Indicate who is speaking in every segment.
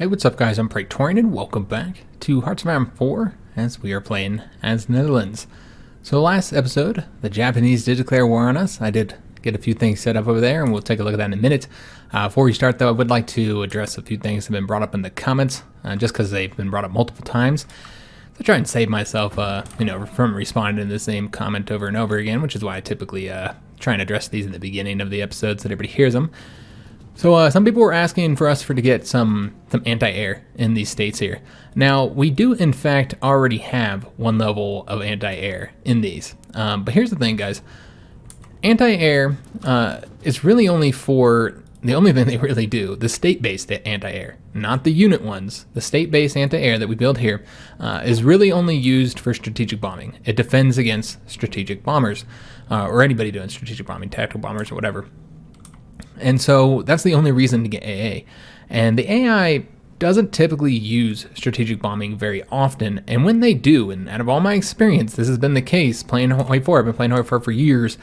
Speaker 1: Hey, what's up guys, I'm Praetorian and welcome back to Hearts of Iron 4 as we are playing as Netherlands. So last episode, the Japanese did declare war on us. I did get a few things set up over there and we'll take a look at that in a minute. Before we start though, I would like to address a few things that have been brought up in the comments, just because they've been brought up multiple times. So try and save myself from responding to the same comment over and over again, which is why I typically try and address these in the beginning of the episodes so that everybody hears them. So some people were asking for us to get some anti-air in these states here. Now, we do in fact already have one level of anti-air in these. But here's the thing, guys. Anti-air is really only for the only thing they really do, the state-based anti-air, not the unit ones. The state-based anti-air that we build here is really only used for strategic bombing. It defends against strategic bombers, or anybody doing strategic bombing, tactical bombers or whatever. And so that's the only reason to get AA. And the AI doesn't typically use strategic bombing very often. And when they do, and out of all my experience, this has been the case playing HOI4. I've been playing HOI4 for years,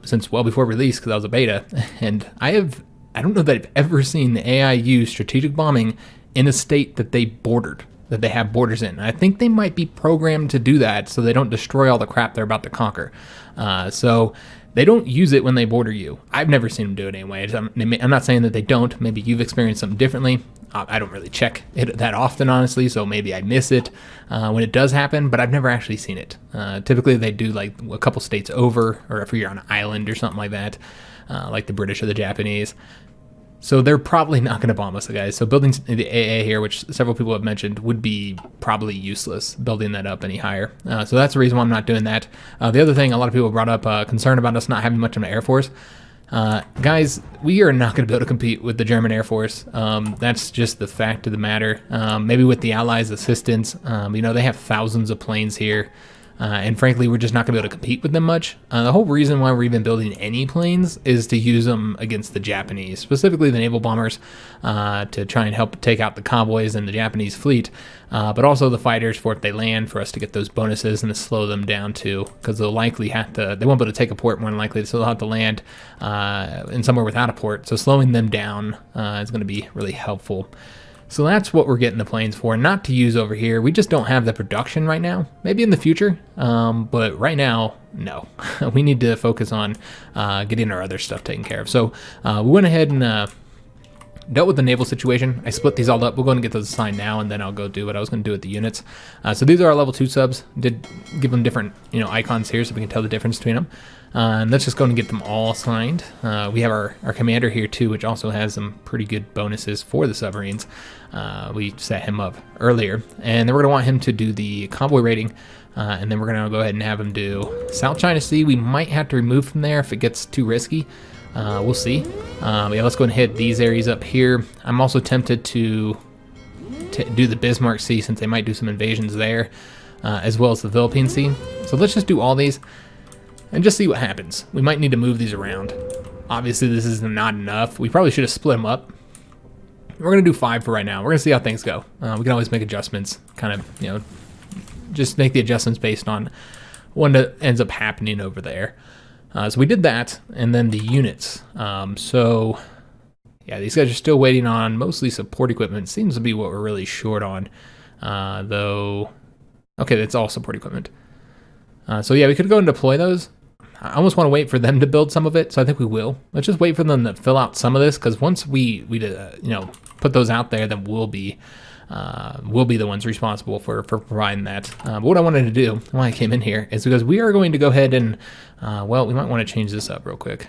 Speaker 1: since well before release because I was a beta. And I don't know that I've ever seen the AI use strategic bombing in a state that they bordered, that they have borders in. I think they might be programmed to do that so they don't destroy all the crap they're about to conquer. So they don't use it when they border you. I've never seen them do it anyway. I'm not saying that they don't. Maybe you've experienced something differently. I don't really check it that often, honestly, so maybe I miss it when it does happen, but I've never actually seen it. Typically, they do like a couple states over, or if you're on an island or something like that, like the British or the Japanese. So they're probably not going to bomb us, guys. So building the AA here, which several people have mentioned, would be probably useless, building that up any higher. So that's the reason why I'm not doing that. The other thing, a lot of people brought up concern about us not having much of an Air Force. Guys, we are not going to be able to compete with the German Air Force. That's just the fact of the matter. Maybe with the Allies' assistance, they have thousands of planes here. And frankly, we're just not going to be able to compete with them much. The whole reason why we're even building any planes is to use them against the Japanese, specifically the naval bombers, to try and help take out the convoys and the Japanese fleet, but also the fighters for if they land, for us to get those bonuses and to slow them down too, because they'll likely they won't be able to take a port more than likely, so they'll have to land in somewhere without a port. So slowing them down is going to be really helpful. So that's what we're getting the planes for, not to use over here. We just don't have the production right now. Maybe in the future, but right now, no. We need to focus on getting our other stuff taken care of. So we went ahead and dealt with the naval situation. I split these all up. We'll go and get those assigned now, and then I'll go do what I was going to do with the units. So these are our level 2 subs. Did give them different icons here so we can tell the difference between them. And let's just go and get them all assigned. We have our commander here too, which also has some pretty good bonuses for the submarines. We set him up earlier, and then we're going to want him to do the convoy rating, and then we're going to go ahead and have him do South China Sea. We might have to remove from there if it gets too risky. We'll see. Yeah, let's go and hit these areas up here. I'm also tempted to do the Bismarck Sea since they might do some invasions there, as well as the Philippine Sea. So let's just do all these and just see what happens. We might need to move these around. Obviously, this is not enough. We probably should have split them up. We're going to do 5 for right now. We're going to see how things go. We can always make adjustments, kind of, just make the adjustments based on what ends up happening over there. So we did that, and then the units. So, yeah, these guys are still waiting on mostly support equipment. Seems to be what we're really short on, though. Okay, that's all support equipment. So, yeah, we could go and deploy those. I almost want to wait for them to build some of it, so I think we will. Let's just wait for them to fill out some of this, because once we put those out there, then we'll be the ones responsible for providing that. But what I wanted to do, why I came in here, is because we are going to go ahead and, we might want to change this up real quick.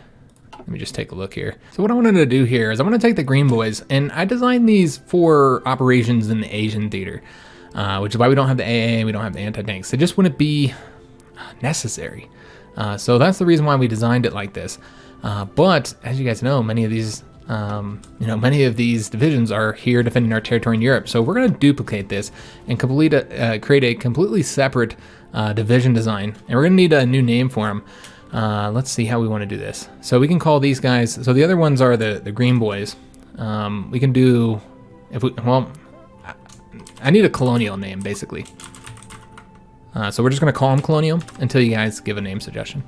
Speaker 1: Let me just take a look here. So what I wanted to do here is I want to take the green boys, and I designed these for operations in the Asian theater, which is why we don't have the AA and we don't have the anti-tanks. They just wouldn't be necessary. So that's the reason why we designed it like this. But as you guys know, many of these divisions are here defending our territory in Europe. So we're going to duplicate this and create a completely separate division design. And we're going to need a new name for them. Let's see how we want to do this. So we can call these guys. So the other ones are the green boys. We can do I need a colonial name basically. So we're just going to call them colonial until you guys give a name suggestion.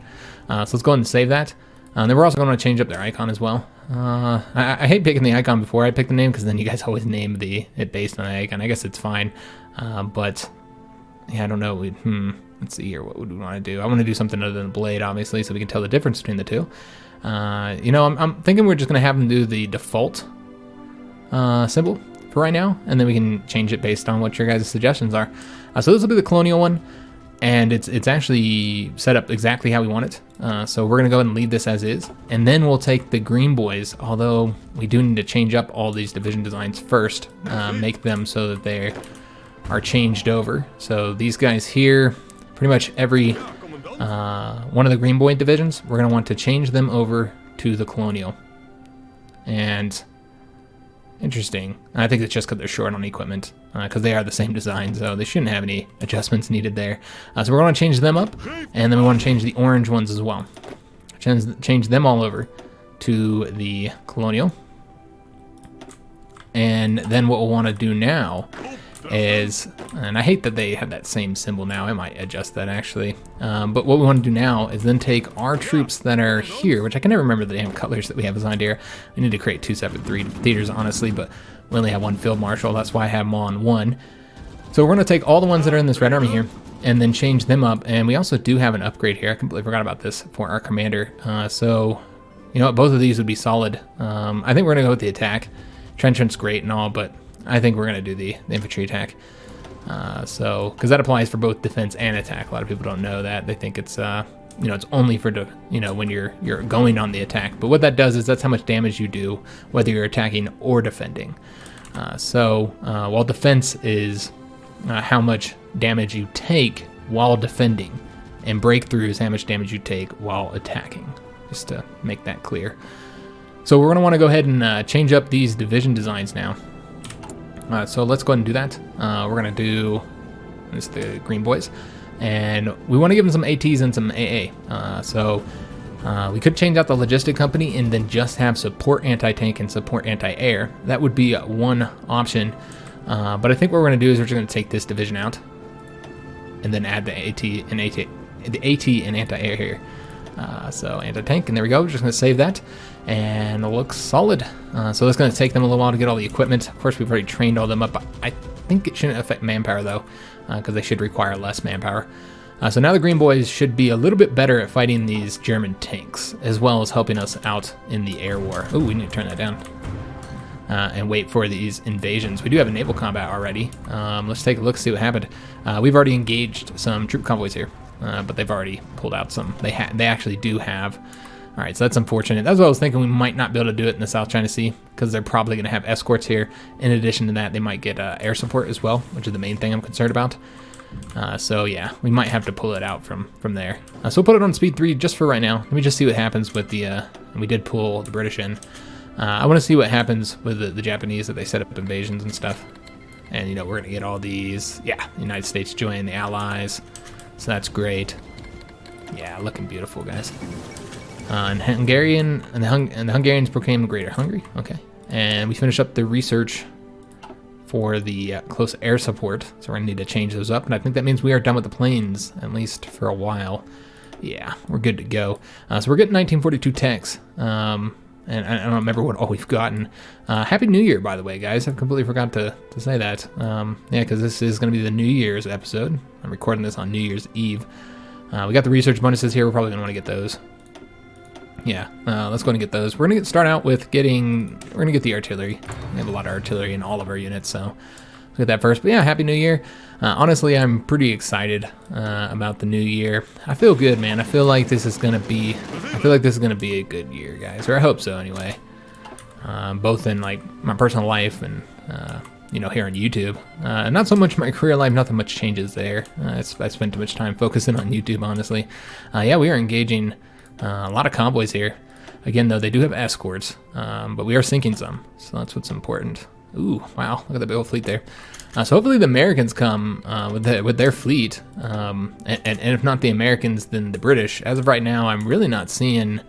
Speaker 1: So let's go ahead and save that. Then we're also going to change up their icon as well. I hate picking the icon before I pick the name, because then you guys always name it based on the icon. I guess it's fine, but yeah, I don't know. Let's see here. What would we want to do? I want to do something other than the blade, obviously, so we can tell the difference between the two. You know, I'm thinking we're just going to have them do the default symbol for right now, and then we can change it based on what your guys' suggestions are. So this will be the colonial one, and it's actually set up exactly how we want it. So we're gonna go ahead and leave this as is, and then we'll take the green boys, although we do need to change up all these division designs first, make them so that they are changed over. So these guys here, pretty much every one of the green boy divisions, we're gonna want to change them over to the colonial. And interesting. I think it's just because they're short on equipment, because they are the same design, so they shouldn't have any adjustments needed there. So we're going to change them up, and then we want to change the orange ones as well. Change them all over to the colonial. And then what we'll want to do now is, and I hate that they have that same symbol now, I might adjust that actually, but what we want to do now is then take our troops that are here, which I can never remember the damn colors that we have assigned here. We need to create 2 separate theaters, honestly, but we only have 1 field marshal. That's why I have them all on 1. So we're going to take all the ones that are in this red army here and then change them up. And we also do have an upgrade here. I completely forgot about this for our commander. So you know what, both of these would be solid. I think we're going to go with the attack. Trenchant's great and all, but I think we're going to do the infantry attack. So, because that applies for both defense and attack. A lot of people don't know that. They think it's, you know, it's only for, when you're going on the attack. But what that does is that's how much damage you do, whether you're attacking or defending. While defense is how much damage you take while defending, and breakthrough is how much damage you take while attacking, just to make that clear. So we're going to want to go ahead and change up these division designs now. So let's go ahead and do that. We're going to do this, the green boys, and we want to give them some ATs and some AA. We could change out the logistic company and then just have support anti-tank and support anti-air. That would be one option, but I think what we're going to do is we're just going to take this division out and then add the AT and anti-air here. So anti-tank, and there we go. We're just going to save that, and it looks solid. So it's going to take them a little while to get all the equipment. Of course, we've already trained all them up. I think it shouldn't affect manpower though, because they should require less manpower. So now the green boys should be a little bit better at fighting these German tanks, as well as helping us out in the air war. Oh, we need to turn that down and wait for these invasions. We do have a naval combat already. Let's take a look, see what happened. We've already engaged some troop convoys here. But they've already pulled out some. They actually do have. All right, so that's unfortunate. That's what I was thinking. We might not be able to do it in the South China Sea because they're probably going to have escorts here. In addition to that, they might get air support as well, which is the main thing I'm concerned about. So yeah, we might have to pull it out from there. So we'll put it on speed 3 just for right now. Let me just see what happens with the. And we did pull the British in. I want to see what happens with the Japanese, that they set up invasions and stuff. And we're going to get all these. Yeah, the United States joining the Allies. So that's great. Yeah, looking beautiful, guys. And the Hungarians proclaimed Greater Hungary. Okay, and we finish up the research for the close air support. So we're gonna need to change those up, and I think that means we are done with the planes, at least for a while. Yeah, we're good to go. So we're getting 1942 techs. And I don't remember what all we've gotten. Happy New Year, by the way, guys. I completely forgot to say that. Yeah, because this is going to be the New Year's episode. I'm recording this on New Year's Eve. We got the research bonuses here. We're probably going to want to get those. Yeah, let's go and get those. We're going to start out with getting... We're going to get the artillery. We have a lot of artillery in all of our units, so let's get that first. But yeah, Happy New Year. Honestly, I'm pretty excited about the new year. I feel good, man. I feel like this is gonna be a good year, guys. Or I hope so, anyway. Both in like my personal life and here on YouTube. Not so much my career life. Nothing much changes there. I spend too much time focusing on YouTube, honestly. Yeah, we are engaging a lot of convoys here. Again, though, they do have escorts, but we are sinking some, so that's what's important. Ooh, wow! Look at the big old fleet there. So hopefully the Americans come with their fleet, and if not the Americans, then the British. As of right now, I'm really not seeing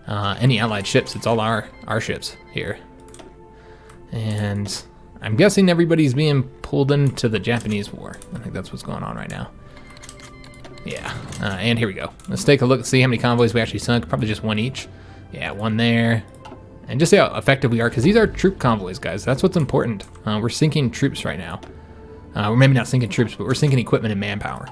Speaker 1: any Allied ships. It's all our ships here, and I'm guessing everybody's being pulled into the Japanese war. I think that's what's going on right now. Yeah, and here we go. Let's take a look and see how many convoys we actually sunk. Probably just one each. Yeah, one there. And just see how effective we are, because these are troop convoys, guys. That's what's important. We're sinking troops right now. We're maybe not sinking troops, but we're sinking equipment and manpower.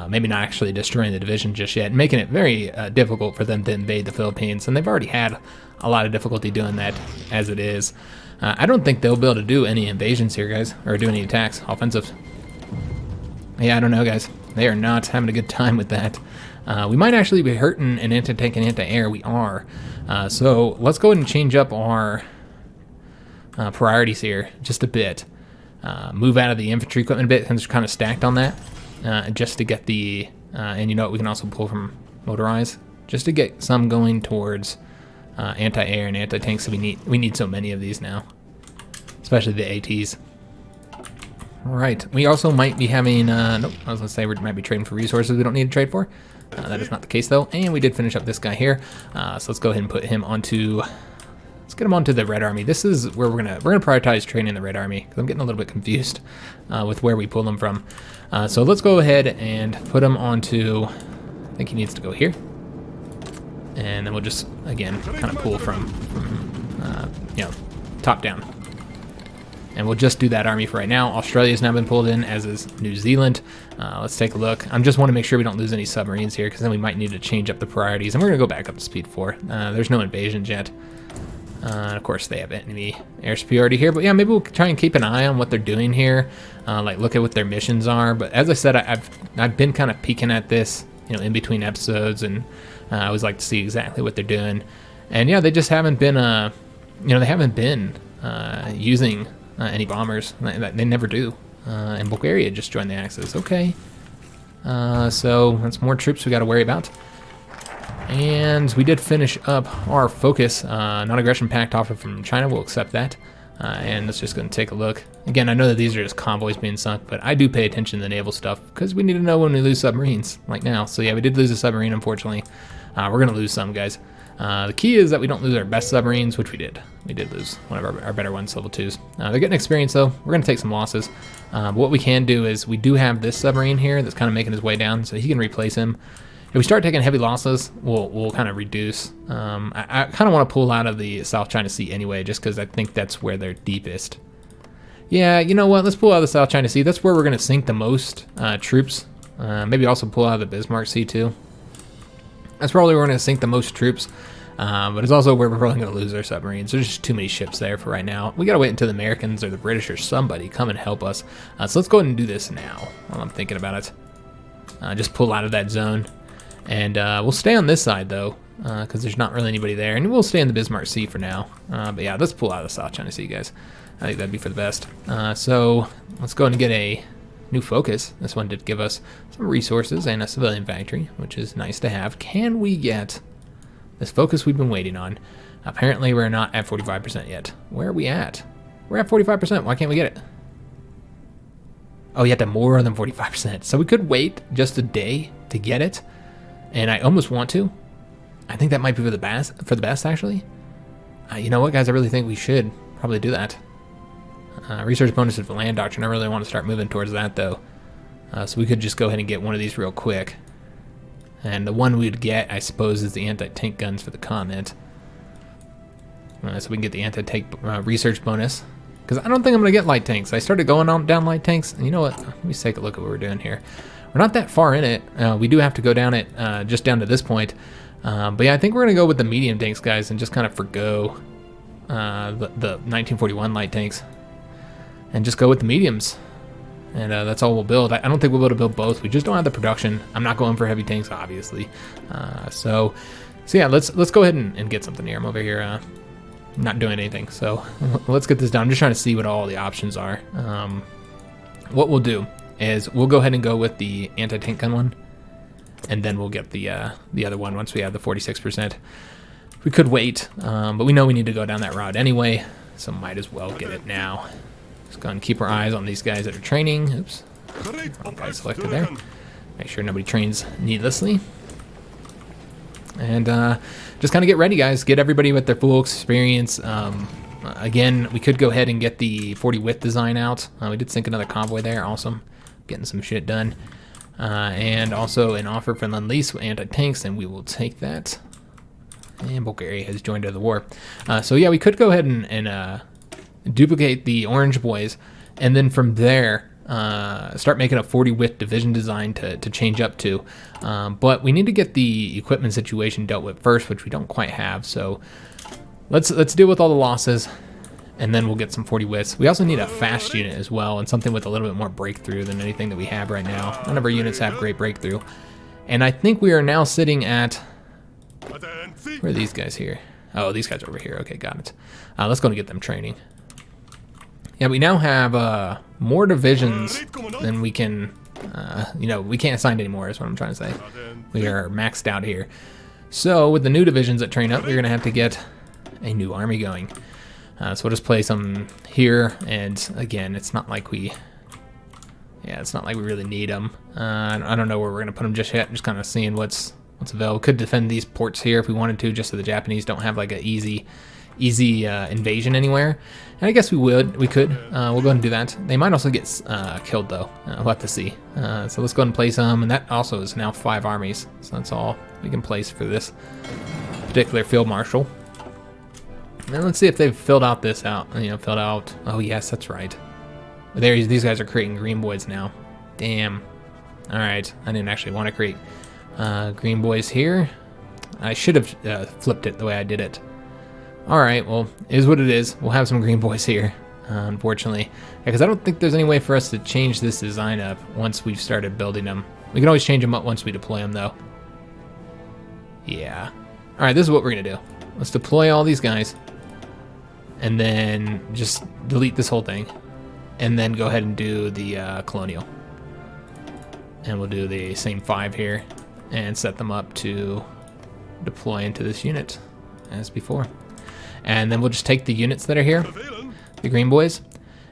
Speaker 1: Maybe not actually destroying the division just yet, making it very difficult for them to invade the Philippines. And they've already had a lot of difficulty doing that as it is. I don't think they'll be able to do any invasions here, guys, or do any attacks, offensive. Yeah, I don't know, guys. They are not having a good time with that. We might actually be hurting an anti-tank and anti-air. We are. So let's go ahead and change up our priorities here just a bit. Move out of the infantry equipment a bit, since we're kind of stacked on that. Just to get the, and you know what, we can also pull from motorized, just to get some going towards anti-air and anti-tanks. So we need so many of these now, especially the ATs. All right, we also might be having, nope, I was gonna say we might be trading for resources we don't need to trade for. That is not the case though, and we did finish up this guy here. So let's go ahead and put him onto, let's get him onto the Red Army. This is where we're gonna prioritize training the Red Army, because I'm getting a little bit confused with where we pull them from. So let's go ahead and put him onto, I think he needs to go here. And then we'll just, again, kind of pull from you know, top down. And we'll just do that army for right now. Australia's now been pulled in, as is New Zealand. Let's take a look. I just want to make sure we don't lose any submarines here, because then we might need to change up the priorities. And we're going to go back up to speed 4. There's no invasions yet. And of course, they have enemy air superiority here. But yeah, maybe we'll try and keep an eye on what they're doing here. Like, look at what their missions are. But as I said, I've been kind of peeking at this, you know, in between episodes. And I always like to see exactly what they're doing. And yeah, they just haven't been, you know, they haven't been using any bombers. They never do. And Bulgaria just joined the Axis. Okay. So that's more troops we got to worry about. And we did finish up our focus. Non-aggression pact offer from China. We'll accept that. And let's just go and take a look. Again, I know that these are just convoys being sunk, but I do pay attention to the naval stuff, because we need to know when we lose submarines, like now. So yeah, we did lose a submarine, unfortunately. We're going to lose some, guys. The key is that we don't lose our best submarines, which we did. We did lose one of our better ones, level 2s. They're getting experience, though. We're going to take some losses. But what we can do is we do have this submarine here that's kind of making his way down, so he can replace him. If we start taking heavy losses, we'll kind of reduce. I kind of want to pull out of the South China Sea anyway, just because I think that's where they're deepest. Yeah, you know what? Let's pull out of the South China Sea. That's where we're going to sink the most troops. Maybe also pull out of the Bismarck Sea, too. That's probably where we're going to sink the most troops. But it's also where we're probably going to lose our submarines. There's just too many ships there for right now. We got to wait until the Americans or the British or somebody come and help us. So let's go ahead and do this now while I'm thinking about it. Just pull out of that zone. And we'll stay on this side, though, because there's not really anybody there. And we'll stay in the Bismarck Sea for now. But yeah, let's pull out of the South China Sea, guys. I think that'd be for the best. So let's go ahead and get a new focus. This one did give us some resources and a civilian factory, which is nice to have. Can we get this focus we've been waiting on? Apparently, we're not at 45% yet. Where are we at? We're at 45%. Why can't we get it? Oh, you have to have more than 45%. So we could wait just a day to get it. And I almost want to. I think that might be for the best, actually. You know what, guys? I really think we should probably do that. Research bonuses for land doctrine. I really want to start moving towards that, though. So we could just go ahead and get one of these real quick. And the one we'd get, I suppose, is the anti-tank guns for the continent. So we can get the anti-tank research bonus. Because I don't think I'm going to get light tanks. I started going down light tanks. And you know what? Let me take a look at what we're doing here. We're not that far in it. We do have to go down it, just down to this point. But yeah, I think we're going to go with the medium tanks, guys, and just kind of forgo the 1941 light tanks. And just go with the mediums. And that's all we'll build. I don't think we'll be able to build both. We just don't have the production. I'm not going for heavy tanks, obviously. So yeah, let's go ahead and get something here. I'm over here not doing anything. So let's get this done. I'm just trying to see what all the options are. What we'll do is we'll go ahead and go with the anti-tank gun one, and then we'll get the other one once we have the 46%. We could wait, but we know we need to go down that route anyway, so might as well get it now. Just go and keep our eyes on these guys that are training. Oops, wrong guy selected there. Make sure nobody trains needlessly. And just kind of get ready, guys. Get everybody with their full experience. Again, we could go ahead and get the 40 width design out. We did sink another convoy there. Awesome. Getting some shit done. and also an offer from Lend-Lease with anti-tanks, and we will take that. And Bulgaria has joined the war. So yeah, we could go ahead and duplicate the orange boys, and then from there start making a 40-width division design to change up to. But we need to get the equipment situation dealt with first, which we don't quite have. So let's deal with all the losses, and then we'll get some 40 widths. We also need a fast unit as well, and something with a little bit more breakthrough than anything that we have right now. None of our units have great breakthrough. And I think we are now sitting at... Where are these guys here? Oh, these guys are over here. Okay, got it. Let's go and get them training. Yeah, we now have more divisions than we can... we can't assign anymore is what I'm trying to say. We are maxed out here. So with the new divisions that train up, we're going to have to get a new army going. So we'll just place them here, and again, it's not like we really need them. I don't know where we're going to put them just yet. Just kind of seeing what's available. Could defend these ports here if we wanted to, just so the Japanese don't have like an easy invasion anywhere. And I guess we could. We'll go ahead and do that. They might also get killed though. We'll have to see. So let's go ahead and place them, and that also is now 5 armies. So that's all we can place for this particular field marshal. And let's see if they've filled out this out. Filled out. Oh yes, that's right. These guys are creating green boys now. Damn. All right, I didn't actually want to create green boys here. I should have flipped it the way I did it. All right, well, it is what it is. We'll have some green boys here, unfortunately, because I don't think there's any way for us to change this design up once we've started building them. We can always change them up once we deploy them, though. Yeah. All right, this is what we're gonna do. Let's deploy all these guys, and then just delete this whole thing, and then go ahead and do the colonial. And we'll do the same 5 here, and set them up to deploy into this unit as before. And then we'll just take the units that are here, the green boys,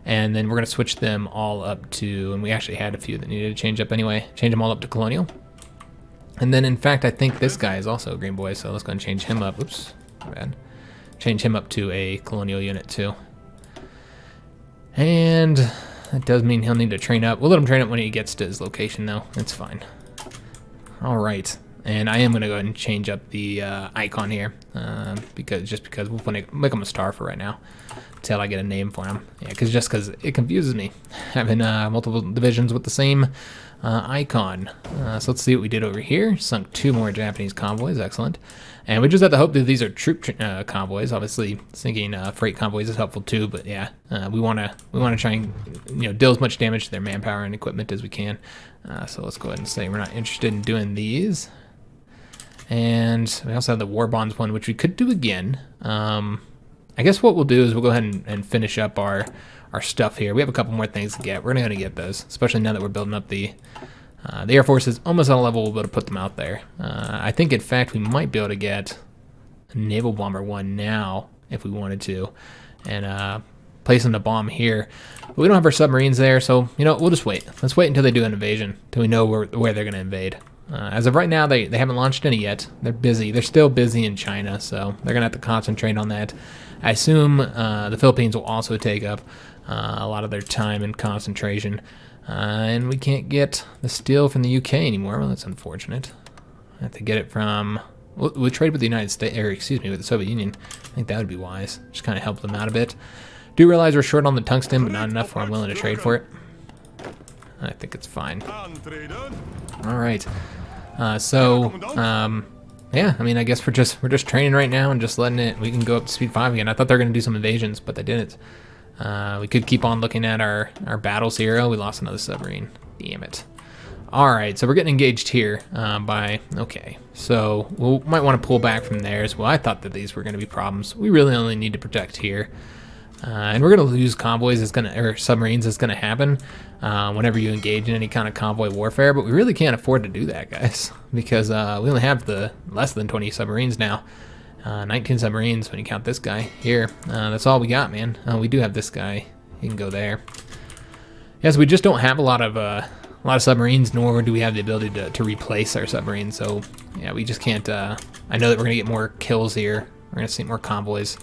Speaker 1: and then we're going to switch them all up to, and we actually had a few that needed to change up anyway, change them all up to colonial. And then in fact, I think this guy is also a green boy, so let's go and change him up. Oops, my bad. Change him up to a colonial unit too. And that does mean he'll need to train up. We'll let him train up when he gets to his location though. It's fine. All right. And I am going to go ahead and change up the icon here because we'll make him a star for right now until I get a name for him. Yeah, because it confuses me having multiple divisions with the same icon. So let's see what we did over here. Sunk 2 more Japanese convoys, excellent. And we just have to hope that these are troop convoys. Obviously, sinking freight convoys is helpful too. But yeah, we want to try and deal as much damage to their manpower and equipment as we can. So let's go ahead and say we're not interested in doing these. And we also have the war bonds one, which we could do again. I guess what we'll do is we'll go ahead and finish up our stuff here. We have a couple more things to get. We're going to get those, especially now that we're building up the Air Force is almost on a level we'll be able to put them out there. I think, in fact, we might be able to get a naval bomber one now if we wanted to, and place them to bomb here. But we don't have our submarines there, so we'll just wait. Let's wait until they do an invasion, until we know where they're going to invade. As of right now, they haven't launched any yet. They're busy. They're still busy in China, so they're going to have to concentrate on that. I assume the Philippines will also take up a lot of their time and concentration. And we can't get the steel from the UK anymore. Well, that's unfortunate. I have to get it from... We'll trade with the United States, or excuse me, with the Soviet Union. I think that would be wise. Just kind of help them out a bit. Do realize we're short on the tungsten, but not enough where I'm willing to trade for it. I think it's fine. All right. Yeah, I mean, I guess we're just training right now and just letting it. We can go up to speed 5 again. I thought they were going to do some invasions, but they didn't. We could keep on looking at our battles here. Oh, we lost another submarine. Damn it. All right, so we're getting engaged here okay. So we might want to pull back from there as well. I thought that these were going to be problems. We really only need to protect here. And we're going to lose convoys, or submarines is going to happen whenever you engage in any kind of convoy warfare, but we really can't afford to do that, guys, because we only have the less than 20 submarines now. 19 submarines when you count this guy here. That's all we got, man. We do have this guy. He can go there. Yes, we just don't have a lot of submarines, nor do we have the ability to replace our submarines. So yeah, we just can't. I know that we're gonna get more kills here. We're gonna see more convoys.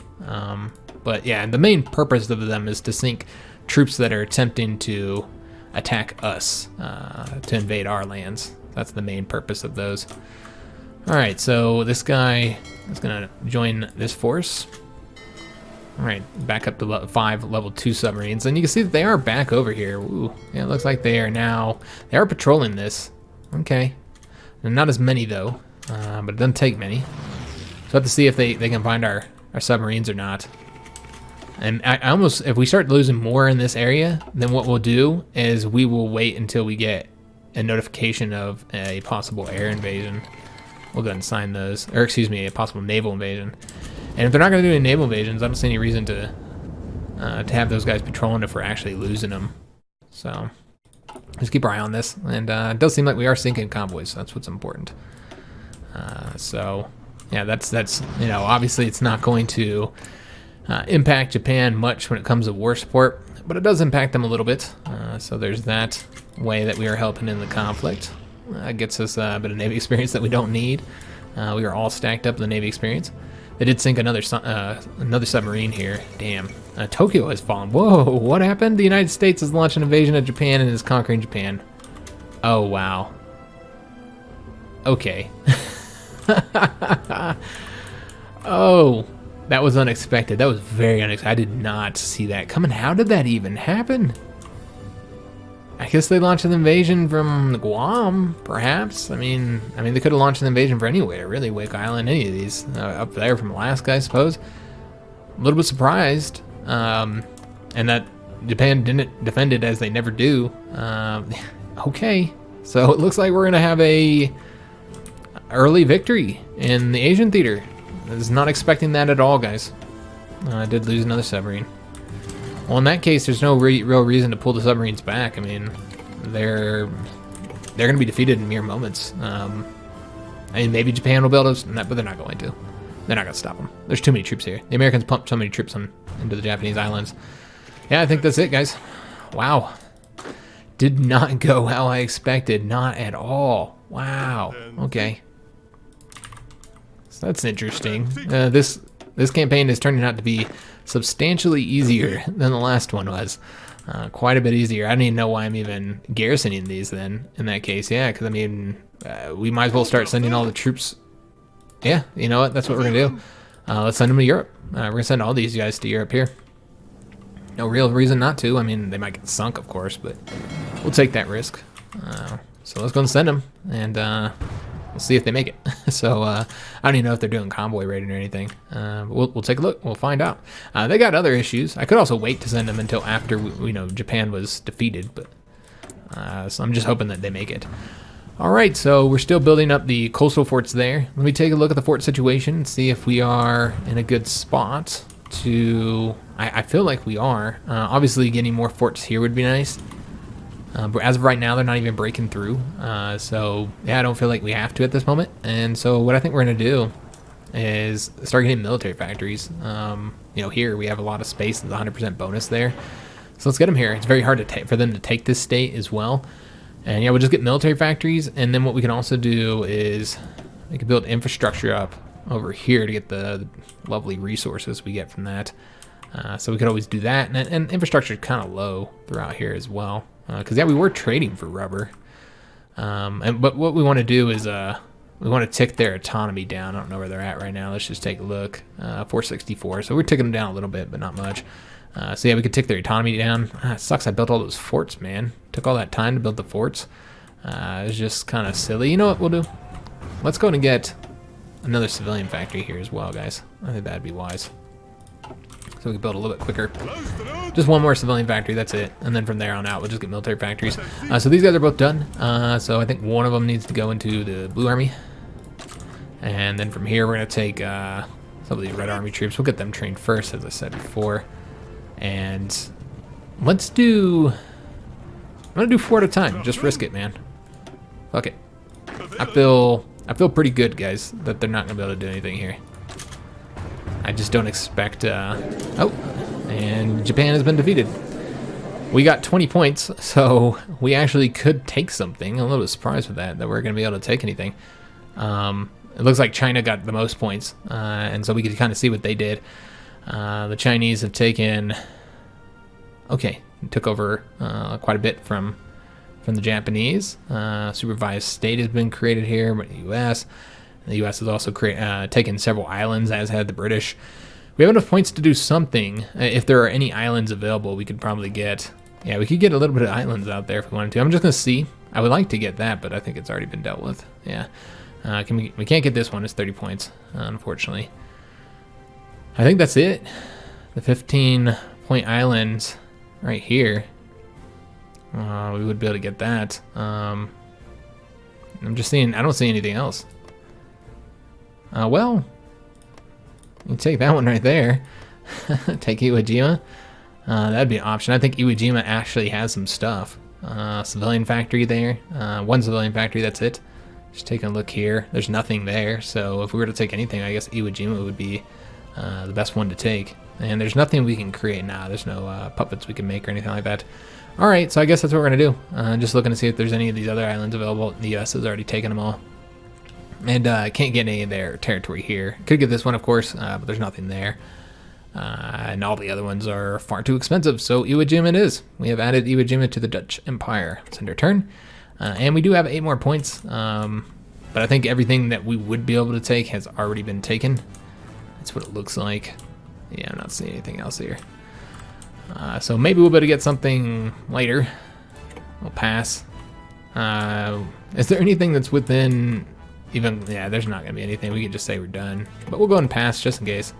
Speaker 1: But yeah, the main purpose of them is to sink troops that are attempting to attack us, to invade our lands. That's the main purpose of those. Alright, so this guy is going to join this force. Alright, back up to 5 level 2 submarines. And you can see that they are back over here. Ooh, yeah, it looks like they are patrolling this. Okay. And not as many though, but it doesn't take many. So I have to see if they can find our submarines or not. And I almost, if we start losing more in this area, then what we'll do is we will wait until we get a notification of a possible air invasion. We'll go ahead and sign those, or excuse me, a possible naval invasion. And if they're not going to do any naval invasions, I don't see any reason to have those guys patrolling if we're actually losing them. So just keep our eye on this. And it does seem like we are sinking convoys, so that's what's important. So yeah, that's you know, obviously it's not going to impact Japan much when it comes to war support, but it does impact them a little bit. So there's that way that we are helping in the conflict. Gets us a bit of Navy experience that we don't need. We are all stacked up in the Navy experience. They did sink another submarine here. Damn. Tokyo has fallen. Whoa, what happened? The United States has launched an invasion of Japan and is conquering Japan. Oh, wow. Okay. Oh, that was unexpected. That was very unexpected. I did not see that coming. How did that even happen? I guess they launched an invasion from Guam, perhaps. I mean, they could have launched an invasion from anywhere, really. Wake Island, any of these. Up there from Alaska, I suppose. A little bit surprised. And that Japan didn't defend it as they never do. Okay. So it looks like we're going to have a early victory in the Asian theater. I was not expecting that at all, guys. I did lose another submarine. Well, in that case, there's no real reason to pull the submarines back. I mean, they're going to be defeated in mere moments. I mean, maybe Japan will be able to, but they're not going to. They're not going to stop them. There's too many troops here. The Americans pumped so many troops into the Japanese islands. Yeah, I think that's it, guys. Wow. Did not go how I expected. Not at all. Wow. Okay. So that's interesting. This campaign is turning out to be substantially easier than the last one was. Quite a bit easier. I don't even know why I'm even garrisoning these then, in that case. Yeah, because I mean, we might as well start sending all the troops. Yeah, you know what? That's what we're going to do. Let's send them to Europe. We're going to send all these guys to Europe here. No real reason not to. I mean, they might get sunk, of course, but we'll take that risk. So let's go and send them, and we'll see if they make it. So I don't even know if they're doing convoy raiding or anything. We'll take a look. We'll find out. They got other issues. I could also wait to send them until after Japan was defeated, but so I'm just hoping that they make it. All right, so we're still building up the coastal forts there. Let me take a look at the fort situation and see if we are in a good spot to... I feel like we are. Obviously, getting more forts here would be nice. But as of right now, they're not even breaking through. So, yeah, I don't feel like we have to at this moment. And so what I think we're going to do is start getting military factories. Here we have a lot of space. There's a 100% bonus there. So let's get them here. It's very hard for them to take this state as well. And yeah, we'll just get military factories. And then what we can also do is we can build infrastructure up over here to get the lovely resources we get from that. So we could always do that. And infrastructure is kind of low throughout here as well. Because, yeah, we were trading for rubber. But what we want to do is we want to tick their autonomy down. I don't know where they're at right now. Let's just take a look. 464. So we're ticking them down a little bit, but not much. So, yeah, we could tick their autonomy down. It sucks I built all those forts, man. Took all that time to build the forts. It's just kind of silly. You know what we'll do? Let's go and get another civilian factory here as well, guys. I think that'd be wise. So we can build a little bit quicker. Just one more civilian factory, that's it. And then from there on out, we'll just get military factories. So these guys are both done. So I think one of them needs to go into the Blue Army. And then from here, we're going to take some of these Red Army troops. We'll get them trained first, as I said before. And let's do... I'm going to do 4 at a time. Just risk it, man. Fuck it. I feel pretty good, guys, that they're not going to be able to do anything here. I just don't expect... Oh, and Japan has been defeated. We got 20 points, so we actually could take something. I'm a little bit surprised with that we're going to be able to take anything. It looks like China got the most points, and so we could kind of see what they did. The Chinese have taken... Okay, took over quite a bit from the Japanese. Supervised state has been created here by the U.S. The U.S. has also taken several islands, as had the British. We have enough points to do something. If there are any islands available, we could probably get... Yeah, we could get a little bit of islands out there if we wanted to. I'm just going to see. I would like to get that, but I think it's already been dealt with. Yeah. We can't get this one. It's 30 points, unfortunately. I think that's it. The 15-point islands right here. We would be able to get that. I'm just seeing... I don't see anything else. Well, you can take that one right there. Take Iwo Jima. That'd be an option. I think Iwo Jima actually has some stuff. Civilian factory there. One civilian factory, that's it. Just taking a look here. There's nothing there, so if we were to take anything, I guess Iwo Jima would be the best one to take. And there's nothing we can create now. There's no puppets we can make or anything like that. Alright, so I guess that's what we're going to do. Just looking to see if there's any of these other islands available. The US has already taken them all. And can't get any of their territory here. Could get this one, of course, but there's nothing there. And all the other ones are far too expensive, so Iwo Jima it is. We have added Iwo Jima to the Dutch Empire. It's end our turn. And we do have 8 more points, but I think everything that we would be able to take has already been taken. That's what it looks like. Yeah, I'm not seeing anything else here. So maybe we'll be able to get something later. We'll pass. Is there anything that's within... Even, yeah, there's not going to be anything. We could just say we're done. But we'll go ahead and pass just in case.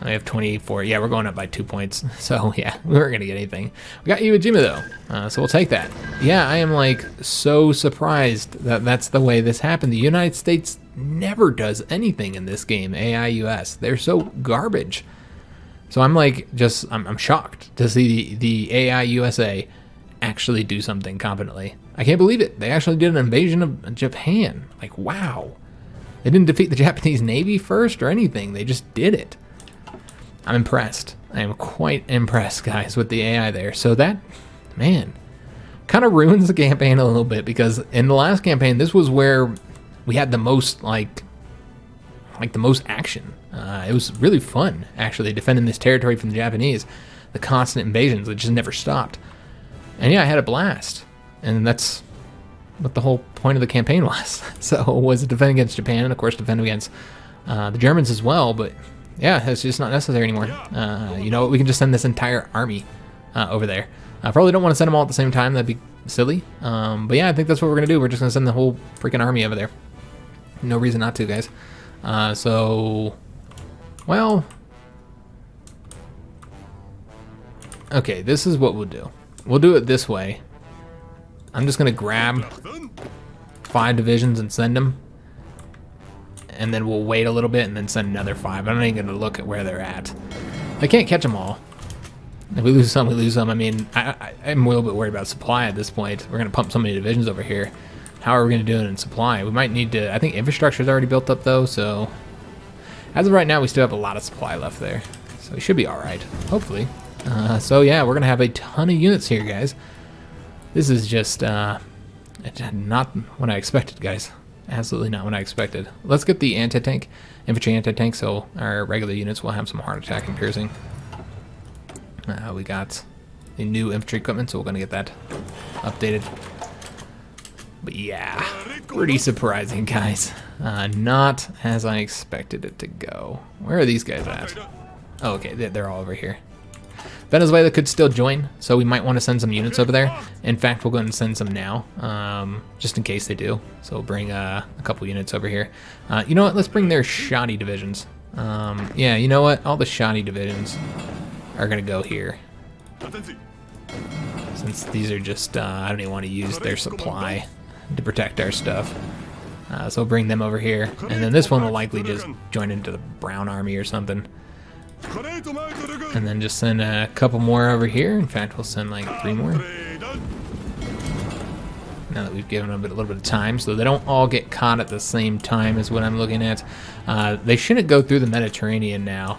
Speaker 1: I have 24. Yeah, we're going up by 2 points. So, yeah, we weren't going to get anything. We got Iwo Jima, though. So we'll take that. Yeah, I am, like, so surprised that that's the way this happened. The United States never does anything in this game, AI-US. They're so garbage. So I'm, like, just... I'm shocked to see the AI-USA actually do something competently. I can't believe it. They actually did an invasion of Japan. Like, wow. They didn't defeat the Japanese Navy first or anything. They just did it. I'm impressed. I am quite impressed, guys, with the AI there. So that, man, kind of ruins the campaign a little bit, because in the last campaign, this was where we had the most, like the most action. It was really fun, actually, defending this territory from the Japanese. The constant invasions that just never stopped. And yeah, I had a blast. And that's what the whole point of the campaign was. So was to defend against Japan, and of course defend against the Germans as well. But yeah, it's just not necessary anymore. You know what? We can just send this entire army over there. I probably don't want to send them all at the same time. That'd be silly. But yeah, I think that's what we're going to do. We're just going to send the whole freaking army over there. No reason not to, guys. So, well, okay, this is what we'll do. We'll do it this way. I'm just going to grab 5 divisions and send them. And then we'll wait a little bit and then send another 5. I'm not even going to look at where they're at. I can't catch them all. If we lose some, we lose some. I mean, I'm a little bit worried about supply at this point. We're going to pump so many divisions over here. How are we going to do it in supply? We might need to... I think infrastructure is already built up, though, so... As of right now, we still have a lot of supply left there. So we should be alright, hopefully. So yeah, we're going to have a ton of units here, guys. This is just not what I expected, guys. Absolutely not what I expected. Let's get the anti-tank, infantry anti-tank, so our regular units will have some heart attack and piercing. We got the new infantry equipment, so we're going to get that updated. But yeah, pretty surprising, guys. Not as I expected it to go. Where are these guys at? Oh, okay, they're all over here. Venezuela could still join, so we might want to send some units over there. In fact, we'll go ahead and send some now, just in case they do. So we'll bring a couple units over here. You know what? Let's bring their shoddy divisions. Yeah, you know what? All the shoddy divisions are going to go here. Since these are just, I don't even want to use their supply to protect our stuff. So we'll bring them over here. And then this one will likely just join into the Brown Army or something. And then just send a couple more over here. In fact, we'll send like 3 more. Now that we've given them a little bit of time, so they don't all get caught at the same time is what I'm looking at. They shouldn't go through the Mediterranean now.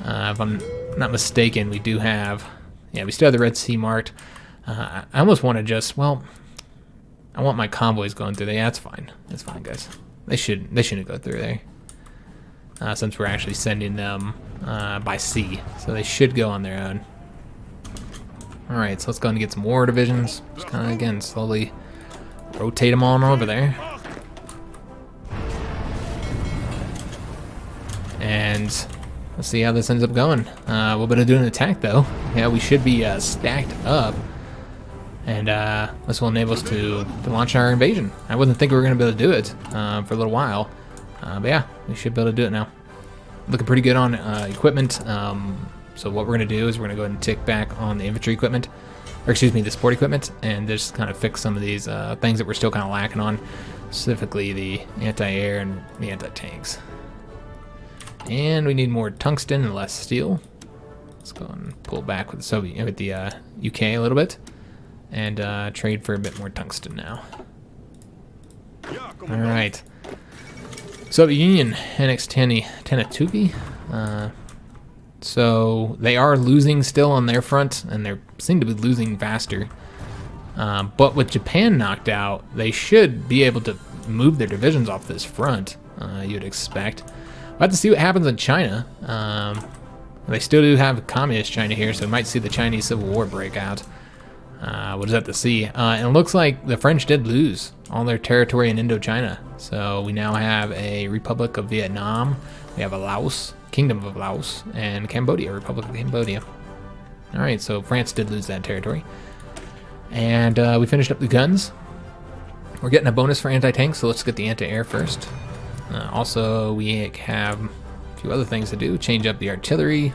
Speaker 1: If I'm not mistaken, we do have... Yeah, we still have the Red Sea marked. I almost want to just... Well, I want my convoys going through there. Yeah, that's fine. That's fine, guys. They shouldn't go through there. Since we're actually sending them by sea. So they should go on their own. Alright, so let's go and get some war divisions. Just kind of, again, slowly rotate them on over there. And let's see how this ends up going. We're going to do an attack, though. Yeah, we should be stacked up. And this will enable us to launch our invasion. I wouldn't think we were going to be able to do it for a little while. But yeah, we should be able to do it now. Looking pretty good on equipment. So what we're going to do is we're going to go ahead and tick back on the infantry equipment. Or excuse me, the support equipment. And just kind of fix some of these things that we're still kind of lacking on. Specifically the anti-air and the anti-tanks. And we need more tungsten and less steel. Let's go and pull back with the UK a little bit. And trade for a bit more tungsten now. Alright. Soviet Union annexed Tanatuki. So they are losing still on their front, and they seem to be losing faster. But with Japan knocked out, they should be able to move their divisions off this front, you'd expect. We'll have to see what happens in China. They still do have communist China here, so we might see the Chinese Civil War break out. We'll just have to see. And it looks like the French did lose all their territory in Indochina. So we now have a Republic of Vietnam. We have a Laos, Kingdom of Laos, and Cambodia, Republic of Cambodia. All right, so France did lose that territory. And we finished up the guns. We're getting a bonus for anti-tank, so let's get the anti-air first. Also, we have a few other things to do. Change up the artillery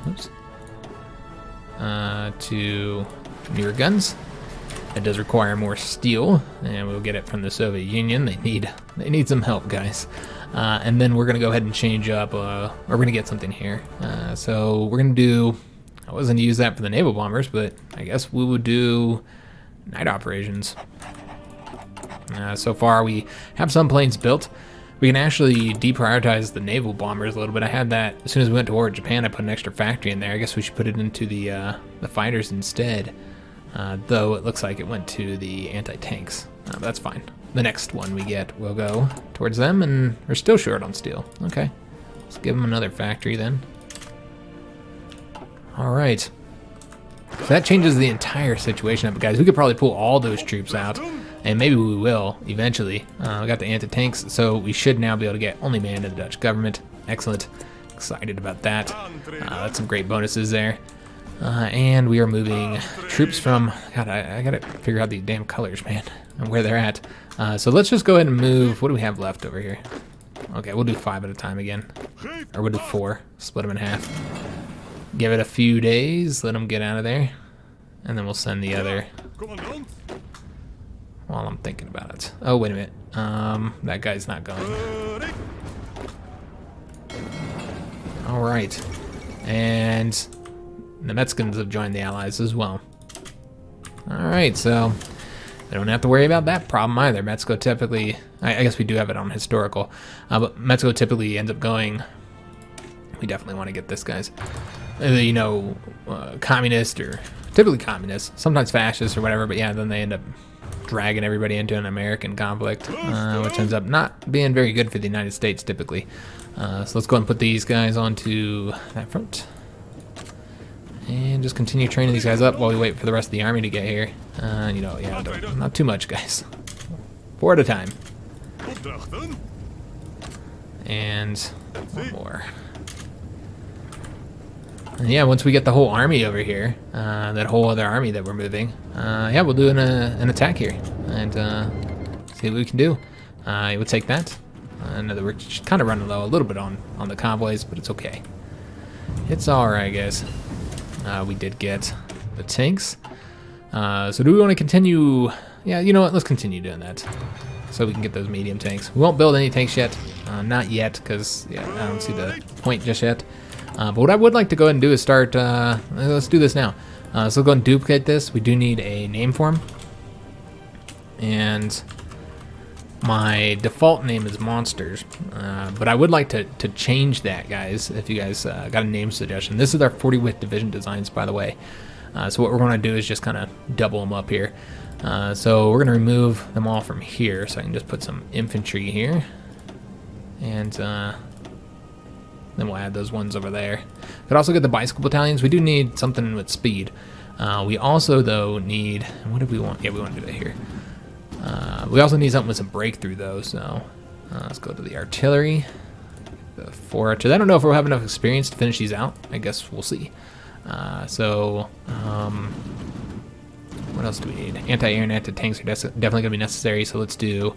Speaker 1: to newer guns. It does require more steel, and we'll get it from the Soviet Union. They need some help, guys. And then we're gonna go ahead and change up. We're gonna get something here. So we're gonna do. I wasn't gonna use that for the naval bombers, but I guess we would do night operations. So far, we have some planes built. We can actually deprioritize the naval bombers a little bit. I had that as soon as we went to war with Japan. I put an extra factory in there. I guess we should put it into the fighters instead. Though it looks like it went to the anti-tanks. But that's fine. The next one we get will go towards them, and we're still short on steel. Okay, let's give them another factory then. All right. So that changes the entire situation up, guys. We could probably pull all those troops out, and maybe we will eventually. We got the anti-tanks, so we should now be able to get only man to the Dutch government. Excellent. Excited about that. That's some great bonuses there. And we are moving troops from... God, I gotta figure out these damn colors, man, and where they're at. So let's just go ahead and move... What do we have left over here? Okay, we'll do 5 at a time again. Or we'll do 4. Split them in half. Give it a few days. Let them get out of there. And then we'll send the other... While I'm thinking about it. Oh, wait a minute. That guy's not going. Alright. And... the Mexicans have joined the Allies as well. Alright, so they don't have to worry about that problem either. Mexico typically, I guess we do have it on historical, but Mexico typically ends up going, we definitely want to get this, guys. You know, communist, or typically communist, sometimes fascist or whatever, but yeah, then they end up dragging everybody into an American conflict, which ends up not being very good for the United States typically. So let's go and put these guys onto that front. And just continue training these guys up while we wait for the rest of the army to get here. You know, yeah, not too much, guys. 4 at a time. And one more. And yeah, once we get the whole army over here, that whole other army that we're moving, yeah, we'll do an attack here and see what we can do. We'll take that. We're kind of running low a little bit on the convoys, but it's okay. It's alright, guys. We did get the tanks. So do we want to continue? Yeah, you know what? Let's continue doing that. So we can get those medium tanks. We won't build any tanks yet. Not yet, because yeah, I don't see the point just yet. But what I would like to go ahead and do is start... let's do this now. So we'll go and duplicate this. We do need a name for him. And my default name is Monsters. But I would like to change that, guys, if you guys got a name suggestion. This is our 40-width division designs, by the way. So what we're going to do is just kind of double them up here. So we're going to remove them all from here. So I can just put some infantry here. And then we'll add those ones over there. Could also get the bicycle battalions. We do need something with speed. We also, though, need... What did we want? Yeah, we want to do that here. We also need something with some breakthrough, though, so let's go to the artillery. The 4 artillery. I don't know if we'll have enough experience to finish these out. I guess we'll see. What else do we need? Anti-air and anti-tanks are definitely going to be necessary, so let's do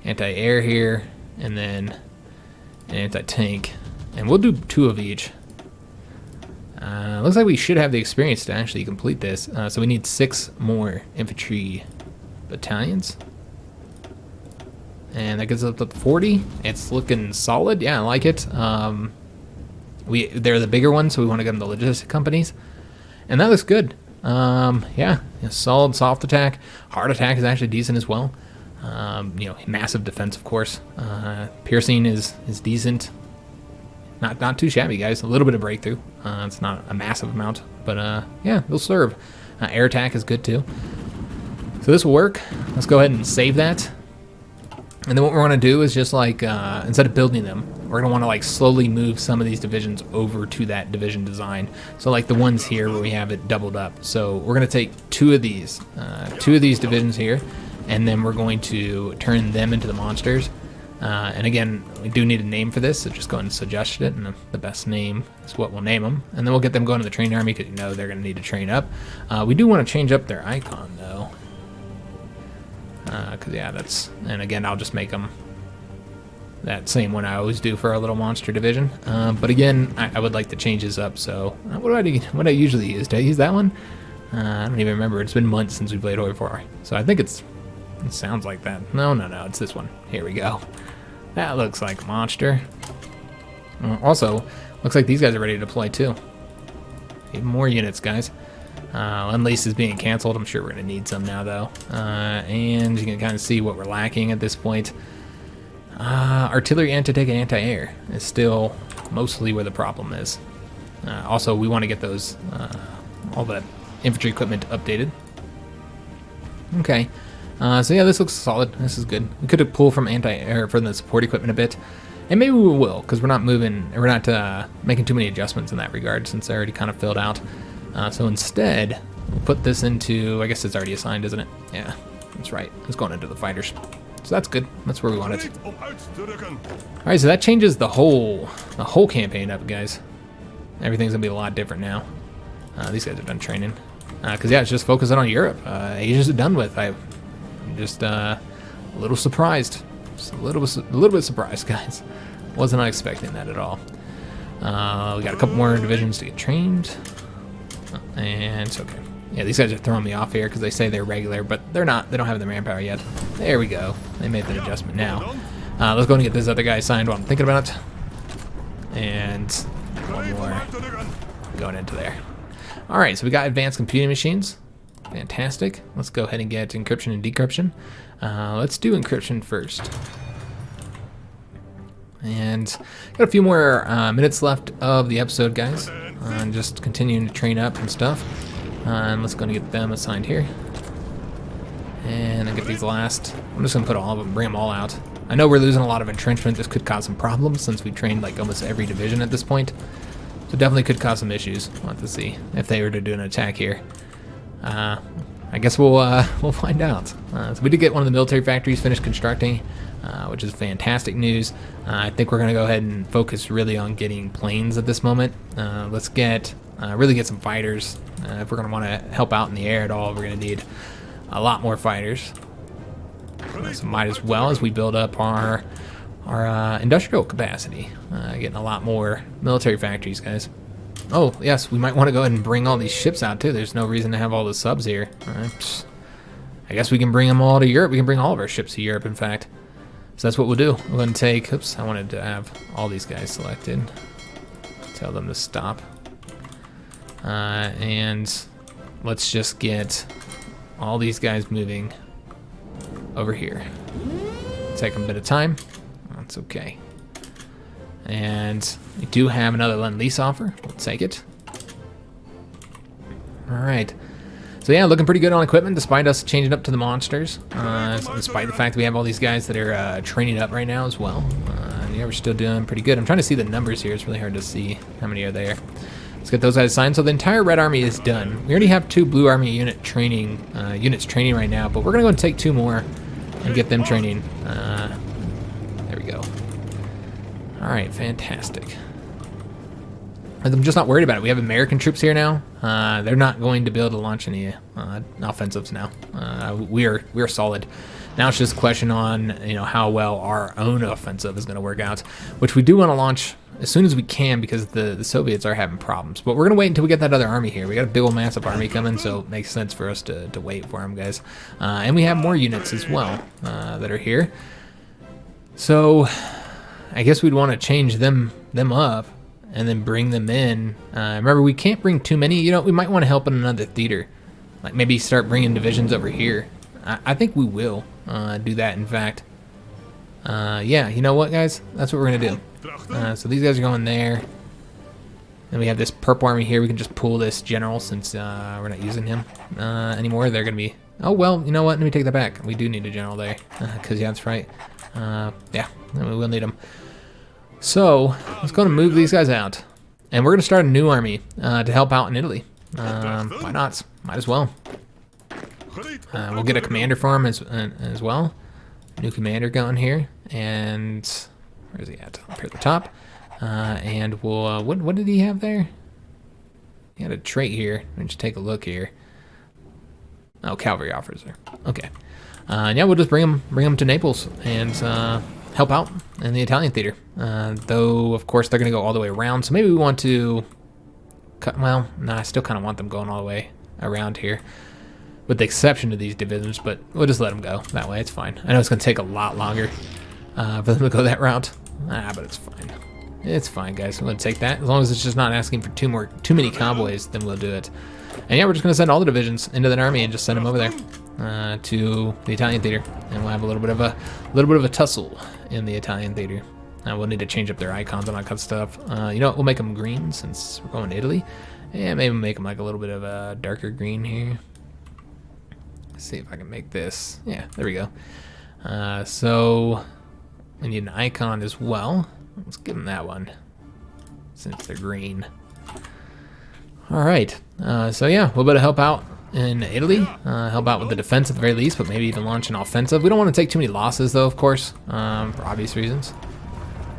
Speaker 1: anti-air here, and then an anti-tank. And we'll do 2 of each. Looks like we should have the experience to actually complete this. So we need 6 more infantry battalions. And that gets up to 40. It's looking solid. Yeah, I like it. They're the bigger ones, so we want to get them the logistic companies. And that looks good. Yeah, solid soft attack. Hard attack is actually decent as well. Massive defense, of course. Piercing is decent. Not too shabby, guys. A little bit of breakthrough. It's not a massive amount, but yeah, they'll serve. Air attack is good too. So this will work. Let's go ahead and save that. And then what we're going to do is just like, instead of building them, we're going to want to like slowly move some of these divisions over to that division design. So like the ones here where we have it doubled up. So we're going to take 2 of these divisions here, and then we're going to turn them into the monsters. And again, we do need a name for this, so just go ahead and suggest it, and the best name is what we'll name them. And then we'll get them going to the training army, because they're going to need to train up. We do want to change up their icon, though. Because, yeah, and again, I'll just make them that same one I always do for our little monster division. But again, I would like to change this up, so what do I do? What I usually use? Do I use that one? I don't even remember. It's been months since we played HOI4. So I think it sounds like that. No, it's this one. Here we go. That looks like a monster. Also, looks like these guys are ready to deploy too. Even more units, guys. Unleash is being canceled. I'm sure we're going to need some now, though. And you can kind of see what we're lacking at this point. Artillery, anti-tank, and anti-air is still mostly where the problem is. Also, we want to get those all the infantry equipment updated. Okay. So yeah, this looks solid. This is good. We could have pulled from anti-air for the support equipment a bit, and maybe we will, because we're not making too many adjustments in that regard, since they're already kind of filled out. So instead, we'll put this into, I guess it's already assigned, isn't it? Yeah, that's right. It's going into the fighters. So that's good. That's where we want it. All right, so that changes the whole campaign up, guys. Everything's gonna be a lot different now. These guys are done training. Because yeah, it's just focusing on Europe. Asia's done with. I'm just a little surprised. Just a little bit surprised, guys. Wasn't expecting that at all. We got a couple more divisions to get trained. And it's okay. Yeah, these guys are throwing me off here because they say they're regular, but they're not. They don't have the manpower yet. There we go. They made the adjustment now. Let's go and get this other guy signed while I'm thinking about it. And one more going into there. All right, so we got advanced computing machines. Fantastic. Let's go ahead and get encryption and decryption. Let's do encryption first. And got a few more minutes left of the episode, guys. Just continuing to train up and stuff. And let's go and get them assigned here. And then get these last. I'm just gonna put all of them, bring them all out. I know we're losing a lot of entrenchment. This could cause some problems since we trained like almost every division at this point. So definitely could cause some issues. We'll have to see if they were to do an attack here. I guess we'll find out. So we did get one of the military factories finished constructing, which is fantastic news. I think we're gonna go ahead and focus really on getting planes at this moment. Let's really get some fighters. If we're gonna want to help out in the air at all, we're gonna need a lot more fighters. So might as well as we build up our industrial capacity, getting a lot more military factories, guys. Oh yes, we might want to go ahead and bring all these ships out too. There's no reason to have all the subs here. I guess we can bring them all to Europe. We can bring all of our ships to Europe, in fact. So that's what we'll do. We're going to take, oops, I wanted to have all these guys selected. Tell them to stop. And let's just get all these guys moving over here. Take them a bit of time. That's okay. And we do have another Lend-Lease offer. We'll take it. All right. So yeah, looking pretty good on equipment despite us changing up to the monsters. Despite the fact that we have all these guys that are training up right now as well. Yeah, we're still doing pretty good. I'm trying to see the numbers here. It's really hard to see how many are there. Let's get those guys assigned. So the entire red army is done. We already have 2 blue army units training right now, but we're gonna go and take 2 more and get them training. There we go. All right, fantastic. I'm just not worried about it. We have American troops here now. They're not going to be able to launch any offensives now. We are solid. Now it's just a question on how well our own offensive is going to work out, which we do want to launch as soon as we can because the Soviets are having problems. But we're going to wait until we get that other army here. We got a big old massive army coming, so it makes sense for us to wait for them, guys. And we have more units as well that are here. So I guess we'd want to change them up and then bring them in. Remember, we can't bring too many. We might want to help in another theater. Like maybe start bringing divisions over here. I think we will do that, in fact. Yeah, you know what, guys? That's what we're going to do. So these guys are going there. Then we have this purple army here. We can just pull this general since we're not using him anymore. They're going to be... Oh, well, you know what? Let me take that back. We do need a general there. Because, yeah, that's right. Yeah, we will need him. So, let's go and move these guys out. And we're going to start a new army to help out in Italy. Why not? Might as well. We'll get a commander for him as well. New commander going here. And where is he at? Up here at the top. And we'll... what did he have there? He had a trait here. Let me just take a look here. Oh, cavalry officer. Okay. Yeah, we'll just bring him to Naples and help out in the Italian theater. Though, of course, they're going to go all the way around. So maybe we want to cut... Well, no, I still kind of want them going all the way around here. With the exception of these divisions, but we'll just let them go. That way, it's fine. I know it's going to take a lot longer for them to go that route. But it's fine. It's fine, guys. We're going to take that. As long as it's just not asking for too many convoys, then we'll do it. And yeah, we're just going to send all the divisions into that army and just send them over there to the Italian theater. And we'll have a little bit of a tussle in the Italian theater. We'll need to change up their icons and all that kind of stuff. You know what? We'll make them green since we're going to Italy. And maybe make them like a little bit of a darker green here. Let's see if I can make this. Yeah, there we go. So we need an icon as well. Let's give them that one since they're green. All right. So yeah, a little bit of help out in Italy. Help out with the defense at the very least, but maybe even launch an offensive. We don't want to take too many losses though, of course, for obvious reasons.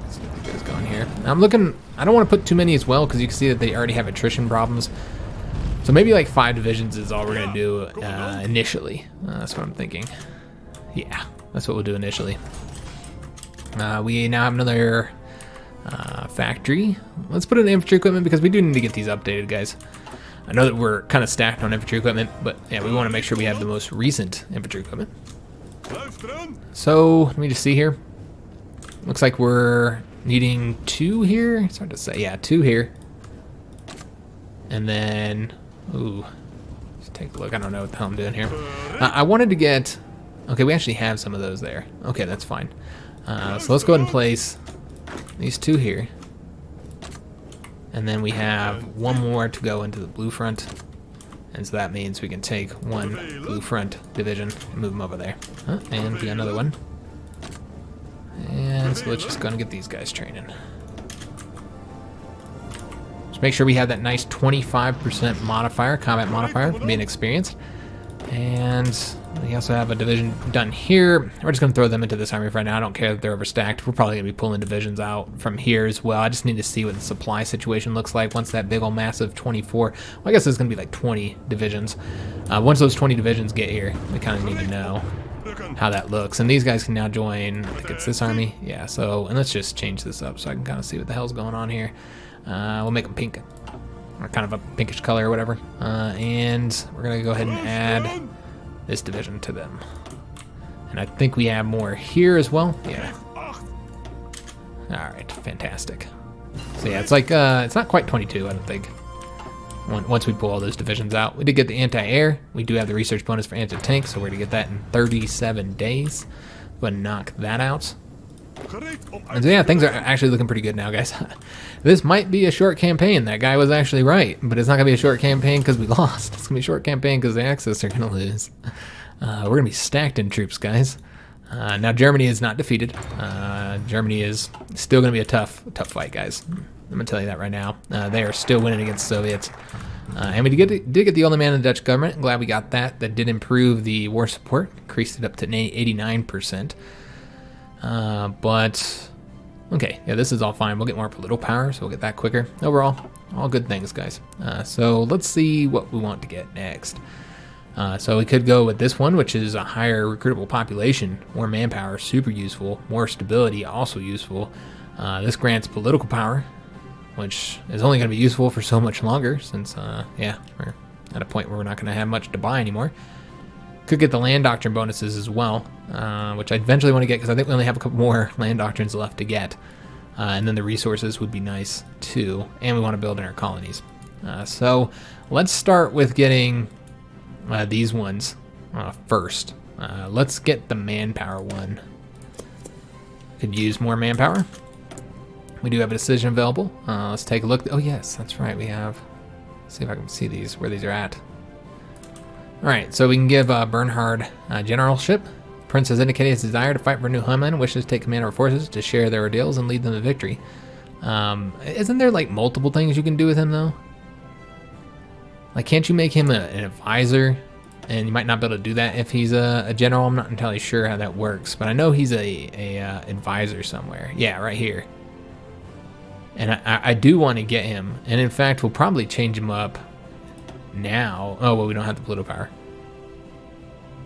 Speaker 1: Let's see what the guy's going here. I'm looking. I don't want to put too many as well because you can see that they already have attrition problems. So maybe like 5 divisions is all we're going to do initially. That's what I'm thinking. Yeah, that's what we'll do initially. We now have another factory. Let's put in infantry equipment because we do need to get these updated, guys. I know that we're kind of stacked on infantry equipment, but yeah, we want to make sure we have the most recent infantry equipment. So let me just see here. Looks like we're needing 2 here. It's hard to say. Yeah, 2 here. And then... Ooh, let's take a look. I don't know what the hell I'm doing here. I wanted to get... Okay, we actually have some of those there. Okay, that's fine. So let's go ahead and place these 2 here. And then we have 1 more to go into the blue front. And so that means we can take 1 blue front division and move them over there. And we got another one. And so let's just go and get these guys training. Just make sure we have that nice 25% modifier, combat modifier, for being experienced. And we also have a division done here. We're just going to throw them into this army right now. I don't care that they're overstacked. We're probably going to be pulling divisions out from here as well. I just need to see what the supply situation looks like once that big old massive 24... Well, I guess it's going to be like 20 divisions. Once those 20 divisions get here, we kind of need to know how that looks. And these guys can now join, I think it's this army. Yeah, so, and let's just change this up so I can kind of see what the hell's going on here. We'll make them pink, or kind of a pinkish color or whatever. And we're going to go ahead and add this division to them. And I think we have more here as well. Yeah. All right, fantastic. So yeah, it's like, it's not quite 22, I don't think. Once we pull all those divisions out. We did get the anti-air. We do have the research bonus for anti-tank, so we're going to get that in 37 days. Go ahead and knock that out. And so yeah, things are actually looking pretty good now, guys. This might be a short campaign. That guy was actually right, but it's not going to be a short campaign because we lost. It's going to be a short campaign because the Axis are going to lose. We're going to be stacked in troops, guys. Now Germany is not defeated. Germany is still going to be a tough fight, guys. I'm going to tell you that right now. They are still winning against the Soviets. And we did get the only man in the Dutch government. I'm glad we got that. That did improve the war support. Increased it up to 89%. But, okay. Yeah, this is all fine. We'll get more political power, so we'll get that quicker. Overall, all good things, guys. So let's see what we want to get next. So we could go with this one, which is a higher recruitable population. More manpower, super useful. More stability, also useful. This grants political power, which is only going to be useful for so much longer since, yeah, we're at a point where we're not going to have much to buy anymore. Could get the land doctrine bonuses as well, which I eventually want to get because I think we only have a couple more land doctrines left to get. And then the resources would be nice too, and we want to build in our colonies. So let's start with getting these ones first. Let's get the manpower one. Could use more manpower. We do have a decision available. Let's take a look. Oh yes, that's right. We have. Let's see if I can see these, where these are at. All right, so we can give Bernhard generalship. Prince has indicated his desire to fight for New Homeland and wishes to take command of our forces to share their ordeals and lead them to victory. Isn't there like multiple things you can do with him though? Like, can't you make him an advisor? And you might not be able to do that if he's a general. I'm not entirely sure how that works, but I know he's a advisor somewhere. Yeah, right here. And I do want to get him. And in fact, we'll probably change him up now. Oh, well, we don't have the political power.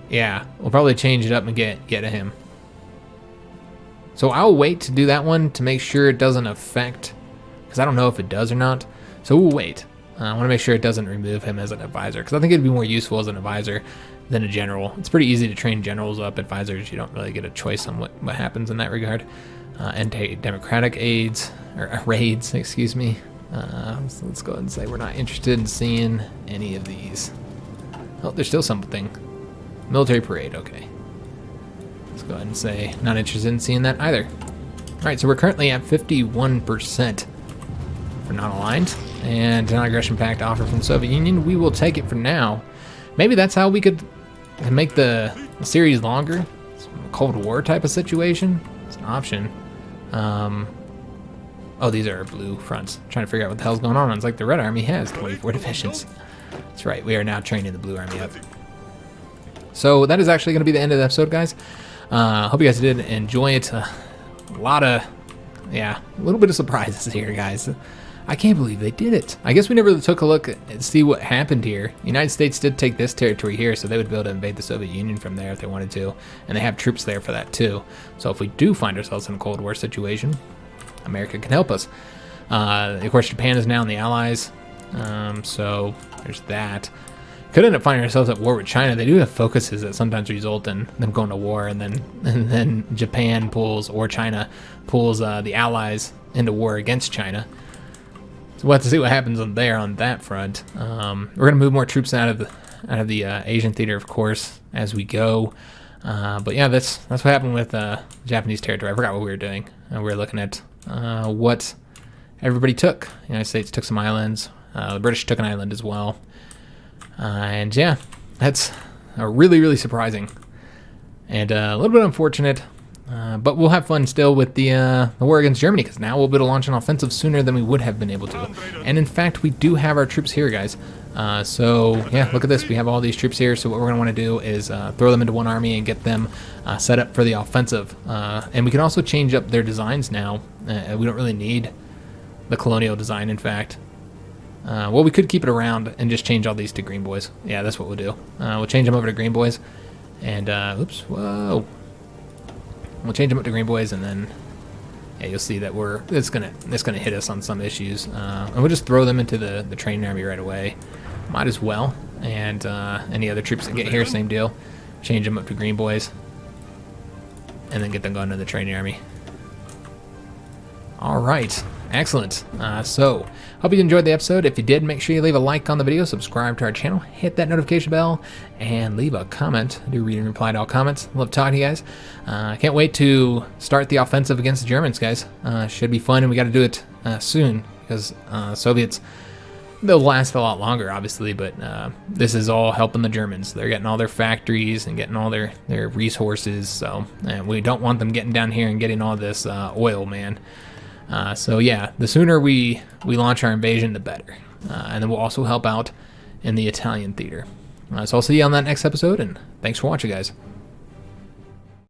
Speaker 1: Yeah, we'll probably change it up and get him. So I'll wait to do that one to make sure it doesn't affect, because I don't know if it does or not. So we'll wait. I want to make sure it doesn't remove him as an advisor, because I think it'd be more useful as an advisor than a general. It's pretty easy to train generals up. Advisors, you don't really get a choice on what happens in that regard. Anti-democratic raids, excuse me. So let's go ahead and say we're not interested in seeing any of these. Oh, there's still something. Military parade, okay. Let's go ahead and say not interested in seeing that either. All right, so we're currently at 51% for non-aligned. And non-aggression pact offer from the Soviet Union. We will take it for now. Maybe that's how we could make the series longer. It's a Cold War type of situation. It's an option. Oh, these are blue fronts. I'm trying to figure out what the hell's going on. It's like the Red Army has 24 divisions. That's right. We are now training the Blue Army up. So that is actually going to be the end of the episode, guys. Hope you guys did enjoy it. A little bit of surprises here, guys. I can't believe they did it. I guess we never really took a look and see what happened here. The United States did take this territory here, so they would be able to invade the Soviet Union from there if they wanted to. And they have troops there for that too. So if we do find ourselves in a Cold War situation, America can help us. Of course, Japan is now in the Allies. So there's that. Could end up finding ourselves at war with China. They do have focuses that sometimes result in them going to war, and then Japan pulls, or China pulls the Allies into war against China. So we'll have to see what happens on that front. We're gonna move more troops out of the Asian theater, of course, as we go. But yeah, that's what happened with Japanese territory. I forgot what we were doing. We were looking at what everybody took. The United States took some islands. The British took an island as well. And yeah, that's really, really surprising and a little bit unfortunate. But we'll have fun still with the war against Germany, because now we'll be able to launch an offensive sooner than we would have been able to. And in fact, we do have our troops here, guys. So yeah, look at this. We have all these troops here. So what we're going to want to do is throw them into one army and get them set up for the offensive. And we can also change up their designs now. We don't really need the colonial design, in fact. Well, we could keep it around and just change all these to green boys. Yeah, that's what we'll do. We'll change them over to green boys. And, oops, whoa. We'll change them up to green boys, and then yeah, you'll see that it's gonna hit us on some issues. And we'll just throw them into the training army right away. Might as well. And any other troops that get here, same deal. Change them up to green boys, and then get them going to the training army. All right, excellent. So hope you enjoyed the episode. If you did, make sure you leave a like on the video, subscribe to our channel, hit that notification bell, and leave a comment. I do read and reply to all comments. Love talking to you guys. Can't wait to start the offensive against the Germans, guys. Should be fun, and we got to do it soon, because Soviets, they'll last a lot longer, obviously, but this is all helping the Germans. They're getting all their factories and getting all their resources, so we don't want them getting down here and getting all this oil, man. So yeah, the sooner we launch our invasion, the better. And then we'll also help out in the Italian theater. So I'll see you on that next episode, and thanks for watching, guys.